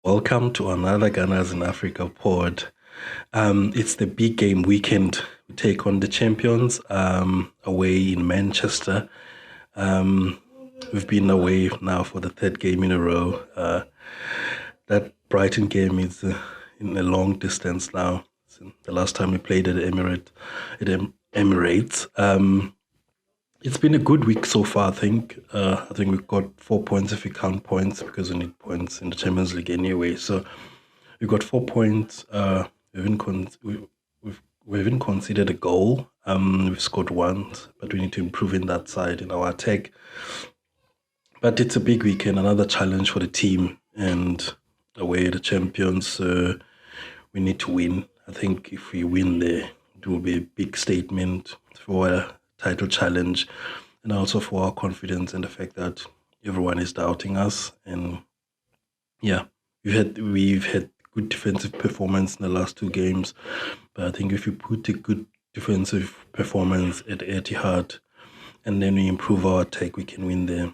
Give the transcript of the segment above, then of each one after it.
Welcome to another Gunners in Africa pod. It's the big game weekend. We take on the champions away in Manchester. Um, we've been away now for the third game in a row. That Brighton game is in a long distance now. The last time we played at Emirates. It's been a good week so far, I think. I think we've got 4 points if we count points because we need points in the Champions League anyway. So we've got 4 points. We haven't we haven't conceded a goal. We've scored once, but we need to improve in that side in our attack. But it's a big weekend, another challenge for the team, and away the champions. We need to win. I think if we win there, it will be a big statement for a title challenge and also for our confidence and the fact that everyone is doubting us. And yeah, we've had good defensive performance in the last two games, but I think if you put a good defensive performance at Etihad and then we improve our attack, we can win there.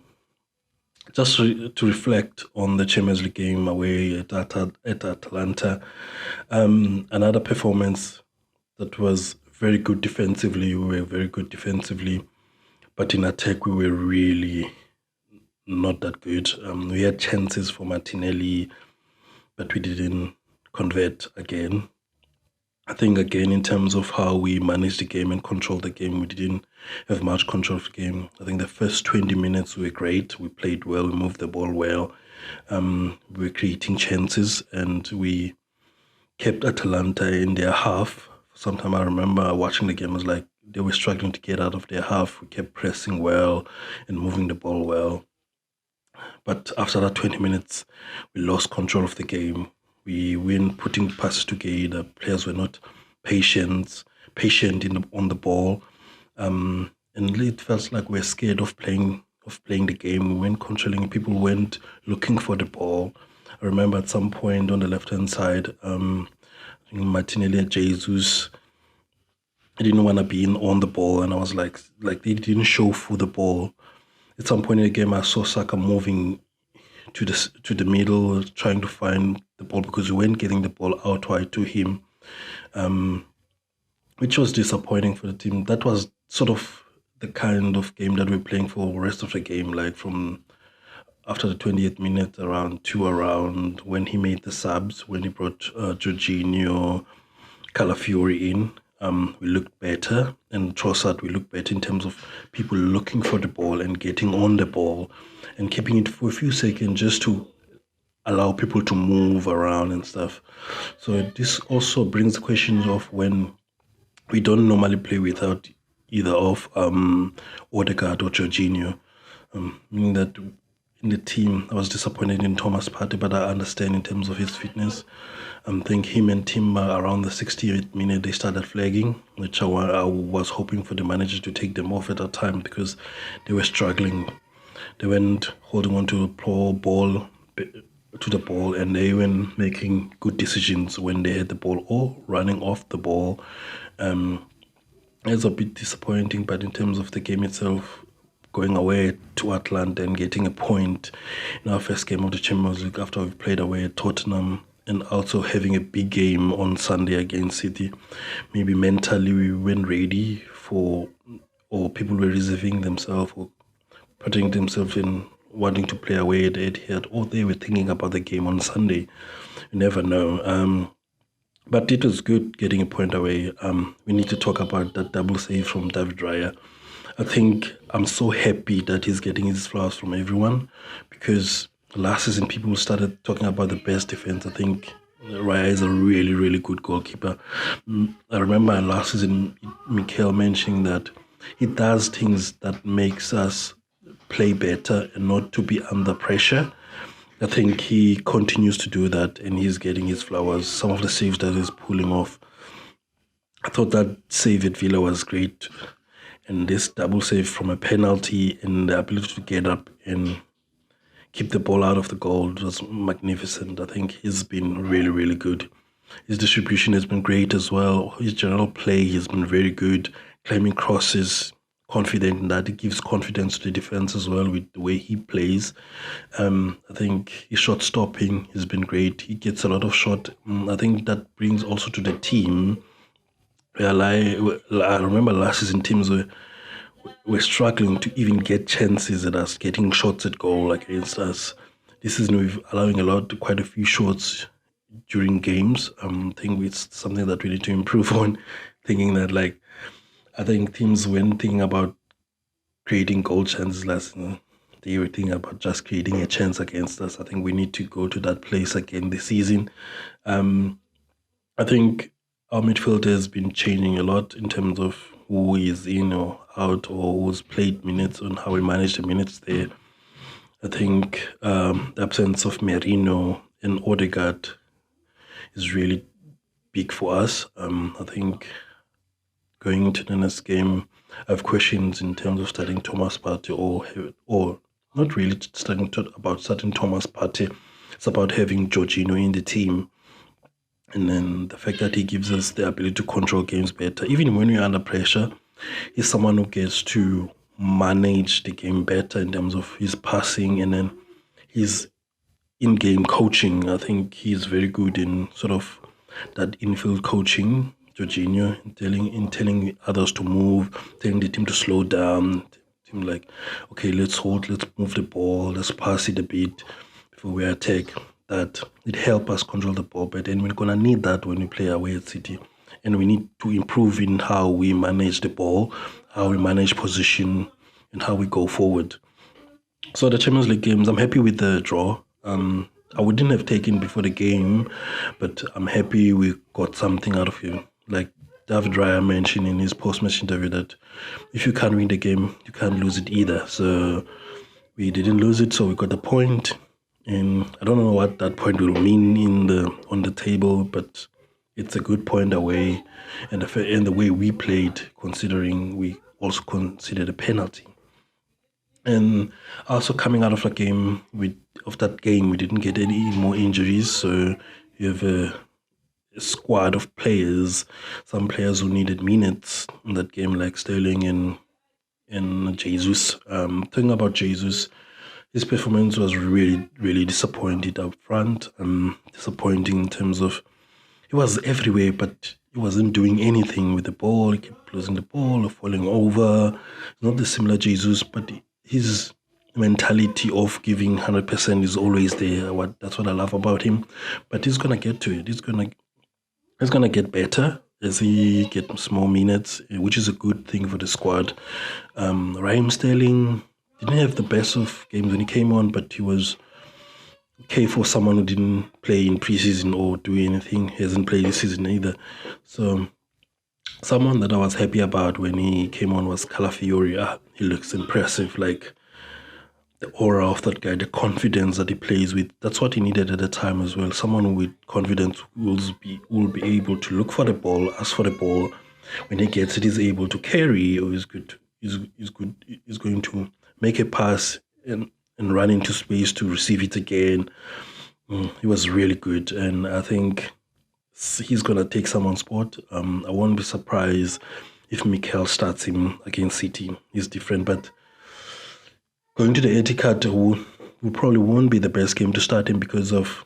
Just to reflect on the Champions League game away at Atalanta, another performance that was very good defensively. We were very good defensively, but in attack we were really not that good. We had chances for Martinelli, but we didn't convert again. I think again in terms of how we managed the game and controlled the game, we didn't have much control of the game. I think the first 20 minutes were great. We played well, we moved the ball well. We were creating chances and we kept Atalanta in their half. Sometime I remember watching the game, I was like, they were struggling to get out of their half. We kept pressing well and moving the ball well. But after that 20 minutes, we lost control of the game. We weren't putting passes together. Players were not patient on the ball, and it felt like we were scared of playing the game. We weren't controlling. People weren't looking for the ball. I remember at some point on the left hand side, I think Martinelli and Jesus. I didn't want to be on the ball, and I was like they didn't show for the ball. At some point in the game, I saw Saka moving to the middle, trying to find the ball because we weren't getting the ball out wide to him, um, which was disappointing for the team. That was sort of the kind of game that we're playing for the rest of the game, like from after the 28th minute around when he made the subs, when he brought Jorginho, Calafiori in, we looked better, and Trossard, we looked better in terms of people looking for the ball and getting on the ball and keeping it for a few seconds just to allow people to move around and stuff. So this also brings the questions of when we don't normally play without either of Odegaard or Jorginho, meaning that in the team, I was disappointed in Thomas Partey, but I understand in terms of his fitness. I think him and Timber around the 68th minute, they started flagging, which I was hoping for the manager to take them off at that time because they were struggling. They weren't holding on to the ball, and they weren't making good decisions when they had the ball or running off the ball. It's a bit disappointing, but in terms of the game itself, going away to Atlanta and getting a point in our first game of the Champions League after we've played away at Tottenham and also having a big game on Sunday against City, maybe mentally we weren't ready for, or people were reserving themselves or putting themselves in wanting to play away at Etihad, or they were thinking about the game on Sunday. You never know. But it was good getting a point away. We need to talk about that double save from David Raya. I think I'm so happy that he's getting his flowers from everyone because last season people started talking about the best defense. I think Raya is a really, really good goalkeeper. I remember last season Mikel mentioning that he does things that makes us play better and not to be under pressure. I think he continues to do that and he's getting his flowers. Some of the saves that he's pulling off. I thought that save at Villa was great. And this double save from a penalty and the ability to get up and keep the ball out of the goal was magnificent. I think he's been really, really good. His distribution has been great as well. His general play has been very good. Claiming crosses, confident in that. It gives confidence to the defense as well with the way he plays. I think his shot stopping has been great. He gets a lot of shot. I think that brings also to the team. I remember last season teams were struggling to even get chances at us, getting shots at goal against us. This season we're allowing quite a few shots during games. I think it's something that we need to improve on. Thinking that I think teams when thinking about creating goal chances last season, they were thinking about just creating a chance against us. I think we need to go to that place again this season. I think our midfield has been changing a lot in terms of who is in or out or who's played minutes and how we manage the minutes there. I think the absence of Merino and Odegaard is really big for us. I think going into the next game, I have questions in terms of starting Thomas Partey or not really starting Thomas Partey. It's about having Jorginho in the team. And then the fact that he gives us the ability to control games better. Even when we're under pressure, he's someone who gets to manage the game better in terms of his passing and then his in-game coaching. I think he's very good in sort of that infield coaching, Jorginho, in telling others to move, telling the team to slow down. Team like, okay, let's move the ball, let's pass it a bit before we attack. That it helps us control the ball better, and we're gonna need that when we play away at City. And we need to improve in how we manage the ball, how we manage position, and how we go forward. So the Champions League games, I'm happy with the draw. I wouldn't have taken before the game, but I'm happy we got something out of it. Like David Raya mentioned in his post-match interview that if you can't win the game, you can't lose it either. So we didn't lose it, so we got the point. And I don't know what that point will mean on the table, but it's a good point away, and the way we played, considering we also considered a penalty. And also coming out of that game, we didn't get any more injuries, so you have a squad of players, some players who needed minutes in that game, like Sterling and Jesus. Talking about Jesus, his performance was really, really disappointing up front. Disappointing in terms of he was everywhere, but he wasn't doing anything with the ball. He kept losing the ball or falling over. Not the similar Jesus, but his mentality of giving 100% is always there. That's what I love about him. But he's gonna get to it. He's gonna get better as he gets more minutes, which is a good thing for the squad. Raheem Sterling didn't have the best of games when he came on, but he was okay for someone who didn't play in preseason or do anything. He hasn't played this season either. So someone that I was happy about when he came on was Calafiori. He looks impressive, like the aura of that guy, the confidence that he plays with. That's what he needed at the time as well. Someone with confidence will be able to look for the ball, ask for the ball. When he gets it, he's able to carry, or is going to make a pass and run into space to receive it again. He was really good, and I think he's going to take someone's spot. I won't be surprised if Mikel starts him against City. He's different, but going to the Etihad who probably won't be the best game to start him because of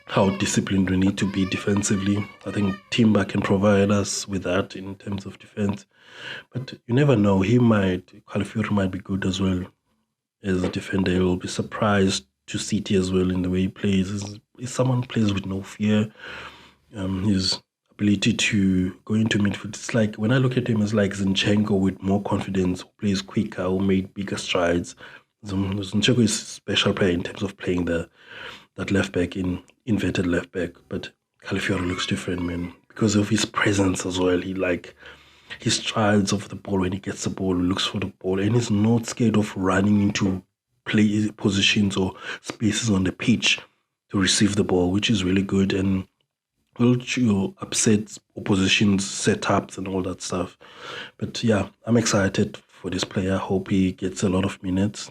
how disciplined we need to be defensively. I think Timber can provide us with that in terms of defense. But you never know. Calafiori might be good as well as a defender. I will be surprised to City as well in the way he plays. He's someone who plays with no fear. His ability to go into midfield, it's like, when I look at him, it's like Zinchenko with more confidence, who plays quicker, who made bigger strides. Zinchenko is a special player in terms of playing that left back in inverted left back, but Calafiori looks different, man, because of his presence as well. He strides off the ball when he gets the ball, looks for the ball, and he's not scared of running into play positions or spaces on the pitch to receive the ball, which is really good, and will upset opposition's setups and all that stuff. But yeah, I'm excited for this player. I hope he gets a lot of minutes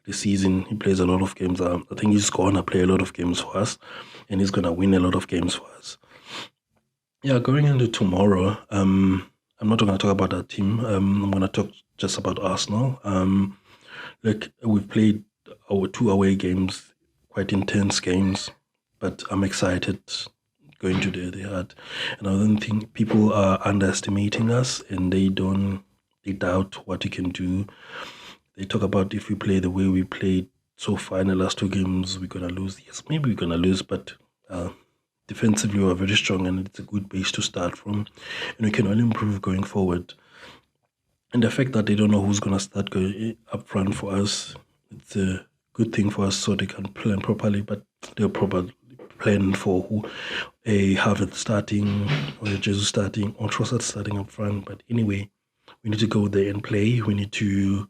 this season. He plays a lot of games. I think he's gonna play a lot of games for us, and he's gonna win a lot of games for us. Yeah, going into tomorrow, I'm not going to talk about that team. I'm going to talk just about Arsenal. Like we've played our 2 away games, quite intense games, but I'm excited going to the Etihad. And I don't think people are underestimating us, and they doubt what we can do. They talk about if we play the way we played so far in the last 2 games, we're gonna lose. Yes, maybe we're gonna lose, but defensively we're very strong, and it's a good base to start from, and we can only improve going forward. And the fact that they don't know who's gonna start going up front for us, it's a good thing for us, so they can plan properly. But they'll probably plan for who a Harvard starting or a Jesus starting or Trossard starting up front. But anyway, we need to go there and play. We need to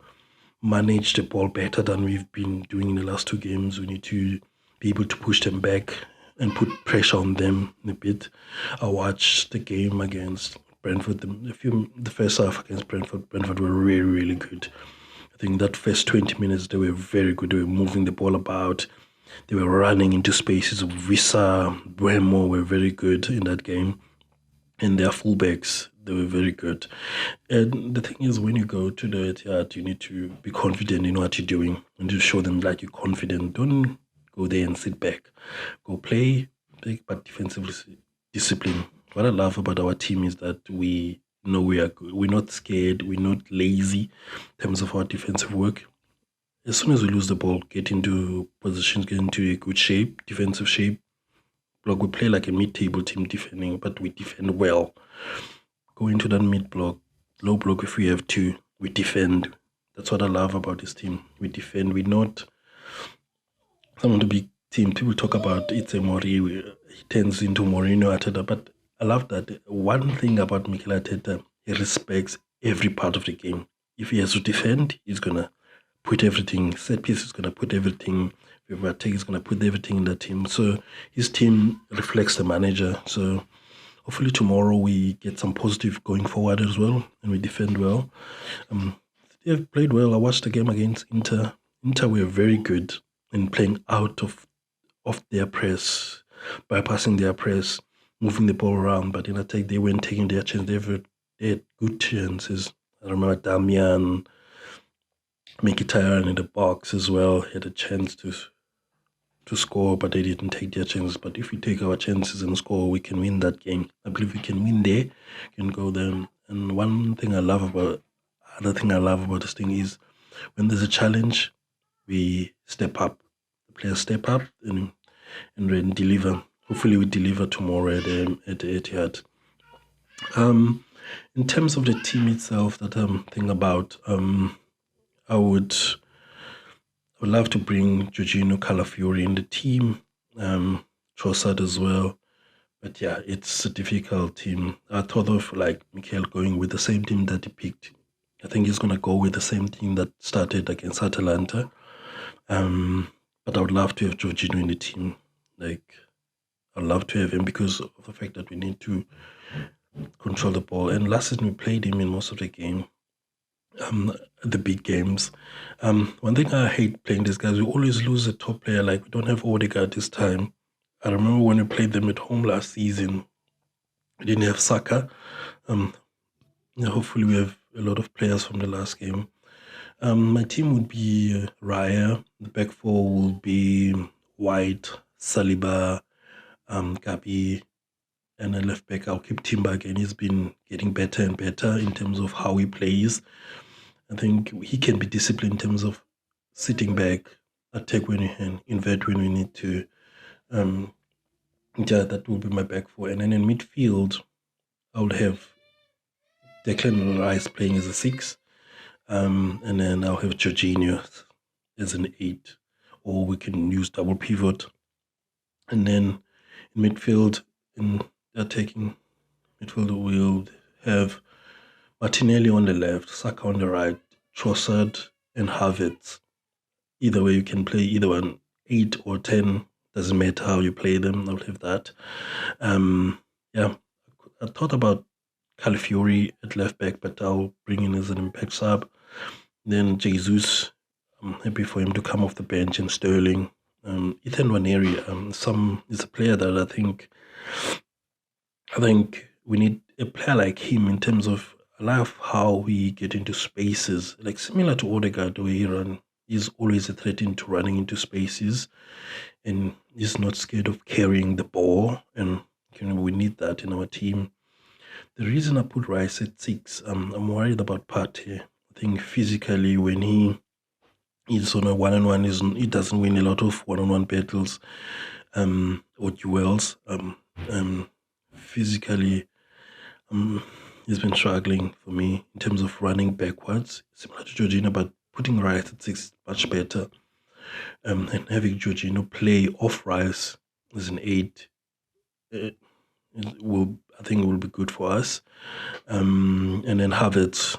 manage the ball better than we've been doing in the last 2 games. We need to be able to push them back and put pressure on them a bit. I watched the game against Brentford, the first half against Brentford. Brentford were really, really good. I think that first 20 minutes, they were very good. They were moving the ball about. They were running into spaces. Visa, Bremo were very good in that game. And their fullbacks, they were very good. And the thing is, when you go to the Etihad, you need to be confident in what you're doing and to show them like you're confident. Don't go there and sit back. Go play, but defensively discipline. What I love about our team is that we know we are good. We're not scared. We're not lazy in terms of our defensive work. As soon as we lose the ball, get into positions, get into a good shape, defensive shape. Like we play like a mid-table team defending, but we defend well. Go into that mid-block, low block if we have to. We defend. That's what I love about this team. We defend. We're not some of the big team. People talk about it's a Mourinho. He turns into Mourinho Aterta, but I love that. One thing about Mikel Aterta, he respects every part of the game. If he has to defend, he's gonna put everything. Set piece is gonna put everything. If we attack, he's gonna put everything in the team. So his team reflects the manager. So hopefully tomorrow we get some positive going forward as well, and we defend well. They've played well. I watched the game against Inter. Inter were very good in playing out of their press, bypassing their press, moving the ball around. But in attack, they weren't taking their chance. They had good chances. I remember Damian, Mkhitaryan in the box as well. He had a chance to score, but they didn't take their chances. But if we take our chances and score, we can win that game. I believe we can win there, can go there. And other thing I love about this thing is when there's a challenge, we step up. The players step up and then deliver. Hopefully we deliver tomorrow at the Etihad. In terms of the team itself that I'm thinking about, I would love to bring Jorginho Calafiori in the team, Trossard as well. But yeah, it's a difficult team. I thought of like Mikel going with the same team that he picked. I think he's going to go with the same team that started against Atalanta. But I would love to have Jorginho in the team. Like, I'd love to have him because of the fact that we need to control the ball. And last season we played him in most of the game. The big games. One thing I hate playing these guys, we always lose a top player. Like we don't have Odegaard this time. I remember when we played them at home last season, we didn't have Saka. Hopefully we have a lot of players from the last game. My team would be Raya. The back four will be White, Saliba, Gabi, and a left back. I'll keep Timber again. He's been getting better and better in terms of how he plays. I think he can be disciplined in terms of sitting back, attack when we can, invert when we need to. Yeah, that will be my back four. And then in midfield, I would have Declan Rice playing as a 6. And then I'll have Jorginho as an 8. Or we can use double pivot. And then in midfield, in attacking midfield, we'll have Martinelli on the left, Saka on the right, Trossard and Havertz. Either way, you can play either one, 8 or 10. Doesn't matter how you play them. I'll have that. Yeah, I thought about Calafiori at left back, but I'll bring in as an impact sub. Then Jesus, I'm happy for him to come off the bench, and Sterling. Ethan Waneri, is a player that I think we need a player like him in terms of I love how we get into spaces, like similar to Odegaard, the way he run. He's always a threat into running into spaces, and he's not scared of carrying the ball. And we need that in our team. The reason I put Rice at 6, I'm worried about Partey. I think physically, when he's on a one-on-one, he doesn't win a lot of one-on-one battles or duels. Physically, he's been struggling for me in terms of running backwards, similar to Jorginho, but putting Rice at 6 much better. And having Jorginho play off Rice as an 8 I think will be good for us. And then Havertz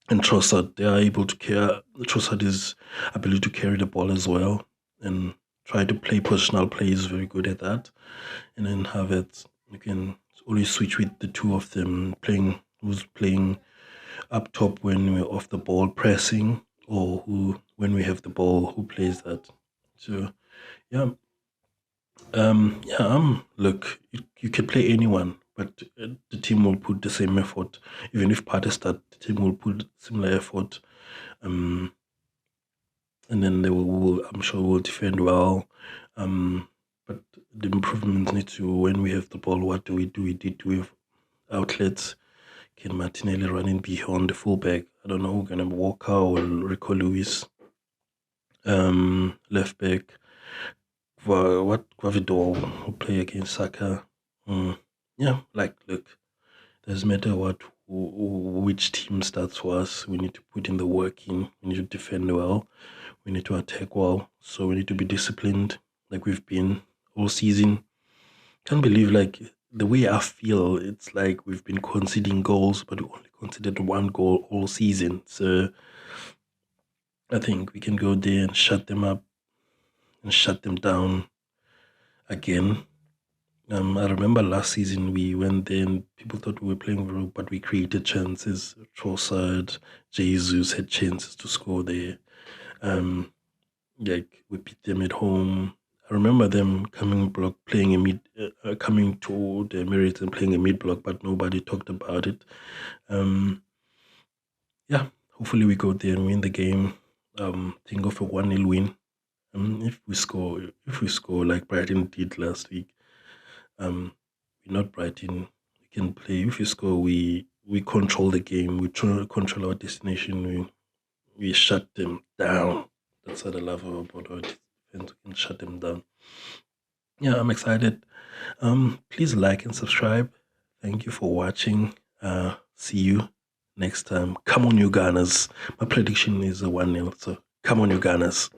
and Trossard, they are able to carry. Trossard's ability to carry the ball as well and try to play positional play is very good at that. And then Havertz, you can always switch with the two of them, who's playing up top when we're off the ball pressing, or who when we have the ball, who plays that. So yeah, look, you can play anyone, but the team will put the same effort. Even if Partey start, the team will put similar effort. Um, and then I'm sure, will defend well. But the improvements need to, when we have the ball, what do we do? We did with outlets. Can Martinelli run in beyond the fullback? I don't know. We're gonna Walker or Rico Lewis. Left back. What Guavidor will play against Saka. Yeah, like look, doesn't matter which team starts for us. We need to put in the work in. We need to defend well. We need to attack well. So we need to be disciplined, like we've been all season. Can't believe like the way I feel. It's like we've been conceding goals, but we only conceded one goal all season. So I think we can go there and shut them up and shut them down again. I remember last season we went there and people thought we were playing well, but we created chances. Trossard, Jesus had chances to score there. Like we beat them at home. I remember them coming to the Emirates and playing a mid block, but nobody talked about it. Yeah, hopefully we go there and win the game. Think of a 1-0 win. If we score like Brighton did last week, we're not Brighton. We can play. If we score, we control the game. We control our destination. We shut them down. That's what I love about our defense. We can shut them down. Yeah, I'm excited. Please like and subscribe. Thank you for watching. See you next time. Come on, you Gunners. My prediction is a 1-0. So come on, you Gunners.